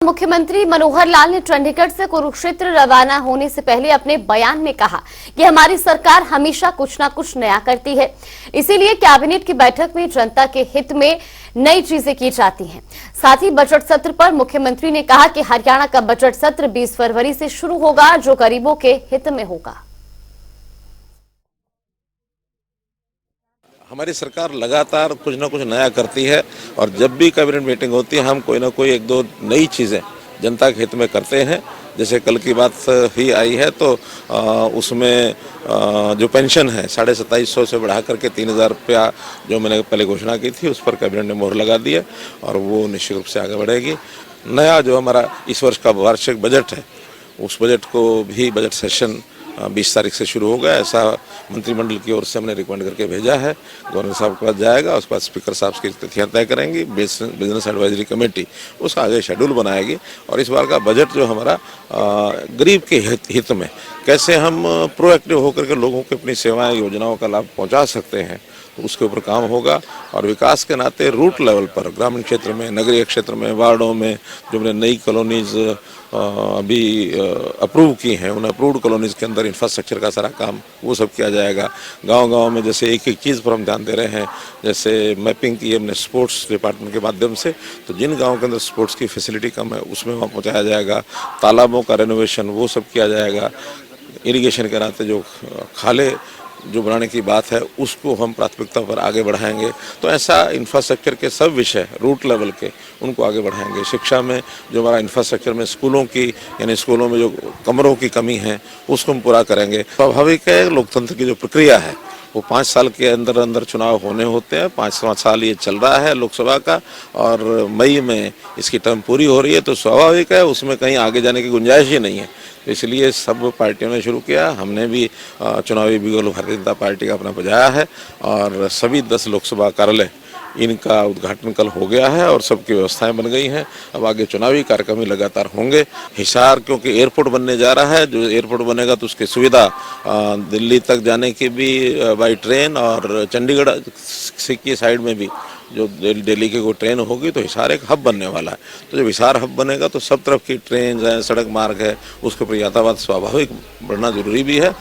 मुख्यमंत्री मनोहर लाल ने चंडीगढ़ से कुरुक्षेत्र रवाना होने से पहले अपने बयान में कहा कि हमारी सरकार हमेशा कुछ न कुछ नया करती है, इसीलिए कैबिनेट की बैठक में जनता के हित में नई चीजें की जाती हैं। साथ ही बजट सत्र पर मुख्यमंत्री ने कहा कि हरियाणा का बजट सत्र 20 फरवरी से शुरू होगा, जो गरीबों के हित में होगा। हमारी सरकार लगातार कुछ ना कुछ नया करती है और जब भी कैबिनेट मीटिंग होती है हम कोई ना कोई एक दो नई चीज़ें जनता के हित में करते हैं। जैसे कल की बात ही आई है तो उसमें जो पेंशन है 2750 से बढ़ा करके 3000 रुपया जो मैंने पहले घोषणा की थी उस पर कैबिनेट ने मोहर लगा दी है और वो निश्चित रूप से आगे बढ़ेगी। नया जो हमारा इस वर्ष का वार्षिक बजट है उस बजट को भी बजट सेशन 20 तारीख से शुरू होगा, ऐसा मंत्रिमंडल की ओर से हमने रिकमेंड करके भेजा है। गवर्नर साहब के पास जाएगा, उसके बाद स्पीकर साहब की तिथियां तय करेंगी, बिजनेस एडवाइजरी कमेटी उसका आगे शेड्यूल बनाएगी और इस बार का बजट जो हमारा गरीब के हित में कैसे हम प्रोएक्टिव होकर के लोगों को अपनी सेवाएं योजनाओं का लाभ पहुँचा सकते हैं तो उसके ऊपर काम होगा। और विकास के नाते रूट लेवल पर ग्रामीण क्षेत्र में, नगरीय क्षेत्र में, वार्डों में जो हमने नई कॉलोनीज अभी अप्रूव की हैं उन अप्रूव्ड कॉलोनीज के अंदर इंफ्रास्ट्रक्चर का सारा काम वो सब किया जाएगा। गांव-गांव में जैसे एक एक चीज़ पर हम ध्यान दे रहे हैं, जैसे मैपिंग की हमने स्पोर्ट्स डिपार्टमेंट के माध्यम से, तो जिन गाँव के अंदर स्पोर्ट्स की फैसिलिटी कम है उसमें वहाँ पहुँचाया जाएगा। तालाबों का रेनोवेशन वो सब किया जाएगा। इरिगेशन के नाते जो खाले जो बनाने की बात है उसको हम प्राथमिकता पर आगे बढ़ाएंगे। तो ऐसा इंफ्रास्ट्रक्चर के सब विषय रूट लेवल के उनको आगे बढ़ाएंगे। शिक्षा में जो हमारा इंफ्रास्ट्रक्चर में स्कूलों की यानी स्कूलों में जो कमरों की कमी है उसको हम पूरा करेंगे। स्वाभाविक है लोकतंत्र की जो प्रक्रिया है वो 5 साल के अंदर अंदर चुनाव होने होते हैं। 5 साल ये चल रहा है लोकसभा का और मई में इसकी टर्म पूरी हो रही है, तो स्वाभाविक है उसमें कहीं आगे जाने की गुंजाइश ही नहीं है। तो इसलिए सब पार्टियों ने शुरू किया, हमने भी चुनावी बिगुल भारतीय जनता पार्टी का अपना बजाया है और सभी 10 लोकसभा कार्यालय इनका उद्घाटन कल हो गया है और सबकी व्यवस्थाएं बन गई हैं। अब आगे चुनावी कार्यक्रम ही लगातार होंगे। हिसार क्योंकि एयरपोर्ट बनने जा रहा है, जो एयरपोर्ट बनेगा तो उसकी सुविधा दिल्ली तक जाने की भी बाई ट्रेन और चंडीगढ़ की साइड में भी जो दिल्ली की कोई ट्रेन होगी तो हिसार एक हब बनने वाला है। तो जब हिसार हब बनेगा तो सब तरफ की ट्रेन है, सड़क मार्ग है, उसके ऊपर यातायात स्वाभाविक बढ़ना जरूरी भी है।